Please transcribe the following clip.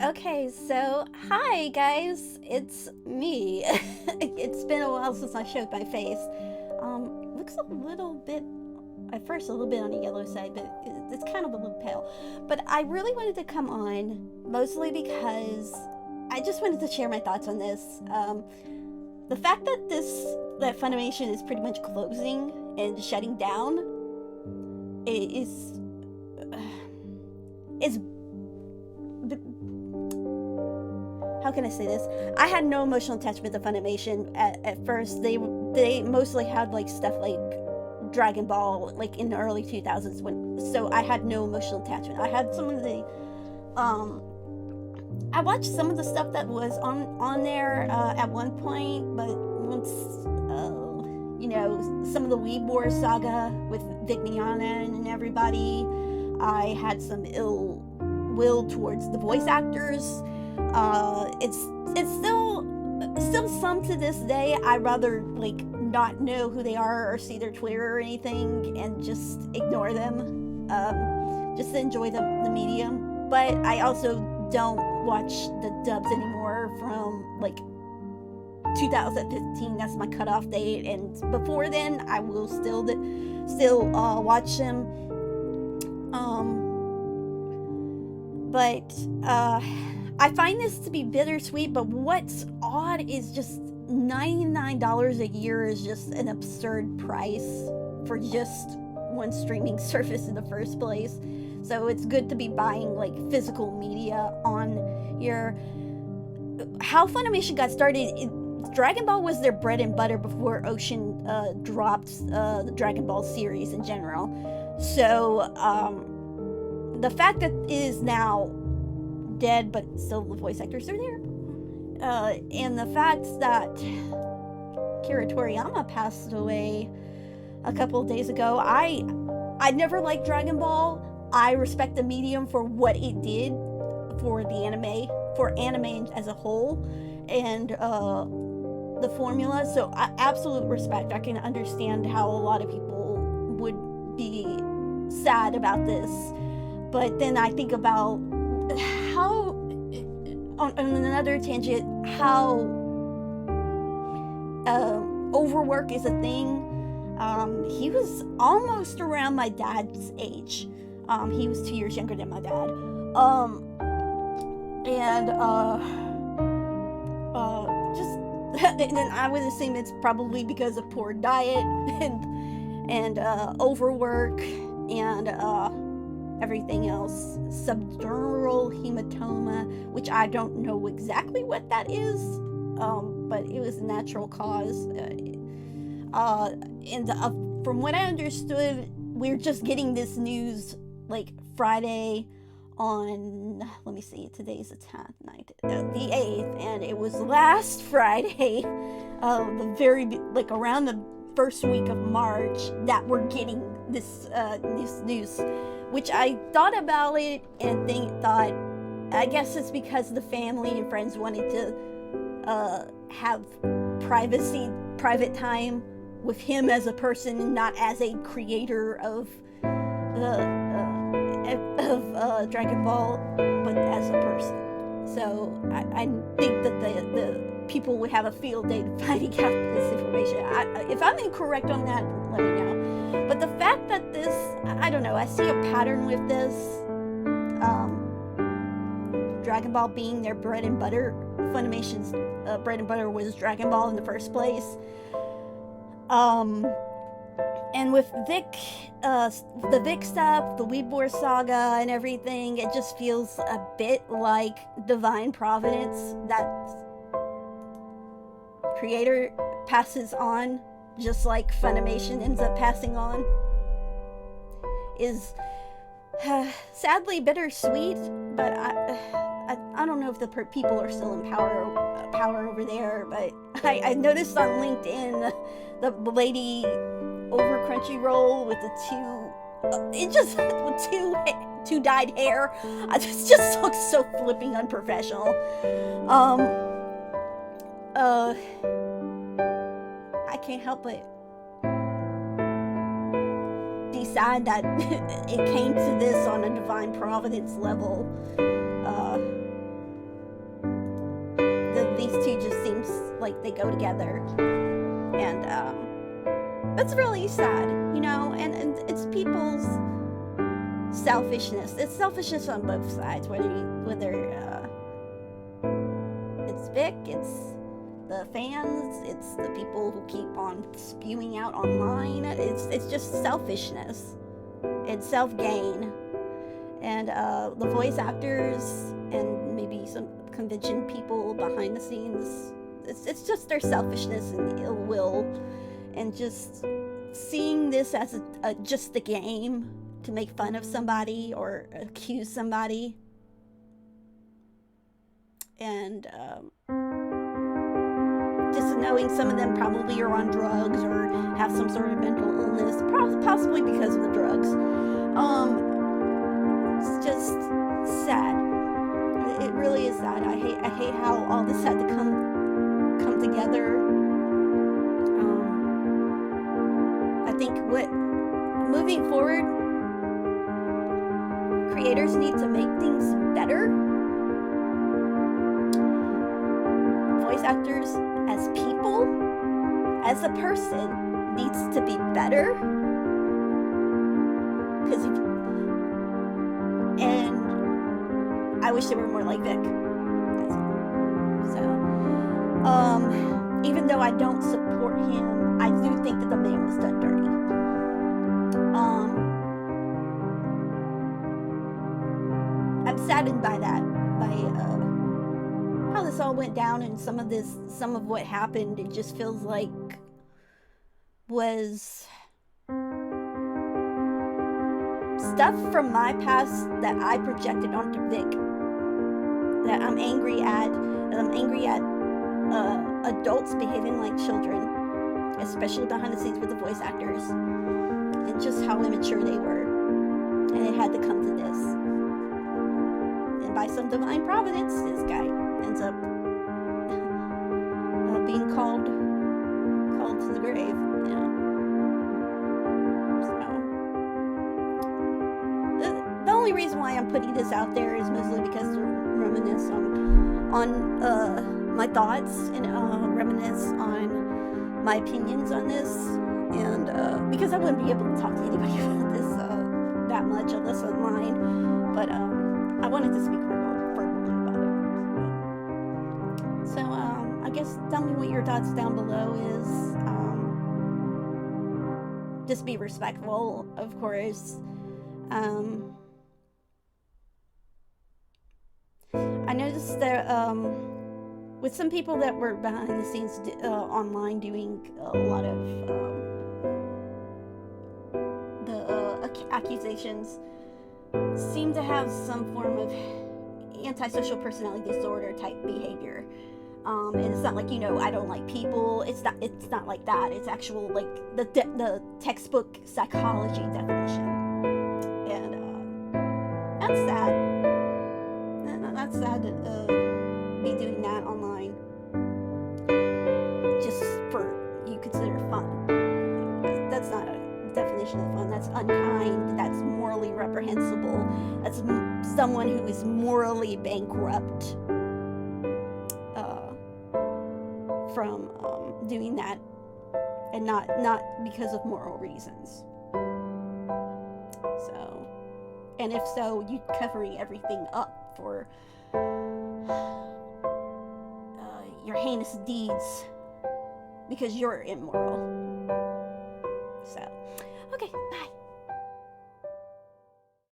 Okay, so hi guys, it's me. It's been a while since I showed my face. Looks a little bit, at first a little bit on the yellow side, but it's kind of a little pale. But I really wanted to come on, mostly because I just wanted to share my thoughts on this. The fact that that Funimation is pretty much closing and shutting down is, is how can I say this? I had no emotional attachment to Funimation at first. They mostly had like stuff like Dragon Ball, like in the early 2000s, so I had no emotional attachment. I had some of the I watched some of the stuff that was on there at one point, but once some of the Weeb Wars saga with Vic Mignogna and everybody, I had some ill will towards the voice actors. It's still some to this day. I rather like not know who they are or see their Twitter or anything and just ignore them, just to enjoy the medium. But I also don't watch the dubs anymore from like 2015. That's my cutoff date, and before then I will still watch them. But I find this to be bittersweet, but what's odd is just $99 a year is just an absurd price for just one streaming service in the first place. So it's good to be buying like physical media on here. How Funimation got started, Dragon Ball was their bread and butter before Ocean dropped the Dragon Ball series in general. So the fact that it is now dead, but still the voice actors are there, and the fact that Kira Toriyama passed away a couple of days ago. I never liked Dragon Ball. I respect the medium for what it did for the anime, for anime as a whole, and the formula. So absolute respect. I can understand how a lot of people would be sad about this, but then I think about how, on another tangent, how overwork is a thing. He was almost around my dad's age. He was 2 years younger than my dad. And just and then I would assume it's probably because of poor diet and overwork and everything else. Subdural hematoma, which I don't know exactly what that is, but it was a natural cause. And from what I understood, we're just getting this news like Friday on, let me see, today's the 10th, 9th, the 8th, and it was last Friday, the very, like around the first week of March, that we're getting this news, which I thought about it and thought, I guess it's because the family and friends wanted to have private time with him as a person and not as a creator of Dragon Ball, but as a person. So I think that the people would have a field day finding out this information. If I'm incorrect on that, let me know. But the fact that this, I don't know, I see a pattern with this. Dragon Ball being their bread and butter. Funimation's bread and butter was Dragon Ball in the first place. And with the Vic stuff, the Weeb Wars saga and everything, it just feels a bit like divine providence that creator passes on, just like Funimation ends up passing on. Is sadly bittersweet, but I don't know if the people are still in power over there. But I noticed on LinkedIn the lady over Crunchyroll with the two dyed hair. It just looks so flipping unprofessional. I can't help but decide that it came to this on a divine providence level. like they go together, and that's really sad, you know. And it's people's selfishness. It's selfishness on both sides, whether it's Vic, it's the fans, it's the people who keep on spewing out online. It's just selfishness. It's self-gain. And the voice actors and maybe some convention people behind the scenes, it's just their selfishness and ill will, and just seeing this as just a game to make fun of somebody or accuse somebody. And just knowing some of them probably are on drugs or have some sort of mental illness, possibly because of the drugs. It's just sad. It really is sad. I hate how all this had to come together. I think moving forward, creators need to make things better. Voice actors as people, as a person, needs to be better. And I wish they were more like Vic. So, even though I don't support him, I do think that the man was done dirty. I'm saddened by that, by how this all went down, and some of what happened. It just feels like was stuff from my past that I projected onto Vic, that I'm angry at adults behaving like children, especially behind the scenes with the voice actors, and just how immature they were. And it had to come to this. And by some divine providence, this guy ends up being called to the grave, you know. So the only reason why I'm putting this out there is mostly because to reminisce on my thoughts, and reminisce on my opinions on this, and because I wouldn't be able to talk to anybody about this that much unless online, but I wanted to speak verbally about it. So I guess tell me what your thoughts down below is. Just be respectful, of course. I noticed that with some people that were behind the scenes online doing a lot of the accusations, seem to have some form of antisocial personality disorder type behavior. And it's not like, you know, I don't like people. It's not like that. It's actual, like, the textbook psychology definition. And that's sad. That's sad to be doing that online, just for you consider fun. That's not a definition of fun. That's unkind. That's morally reprehensible. That's someone who is morally bankrupt from doing that, and not because of moral reasons. So, and if so, you covering everything up for your heinous deeds because you're immoral. So, okay, bye.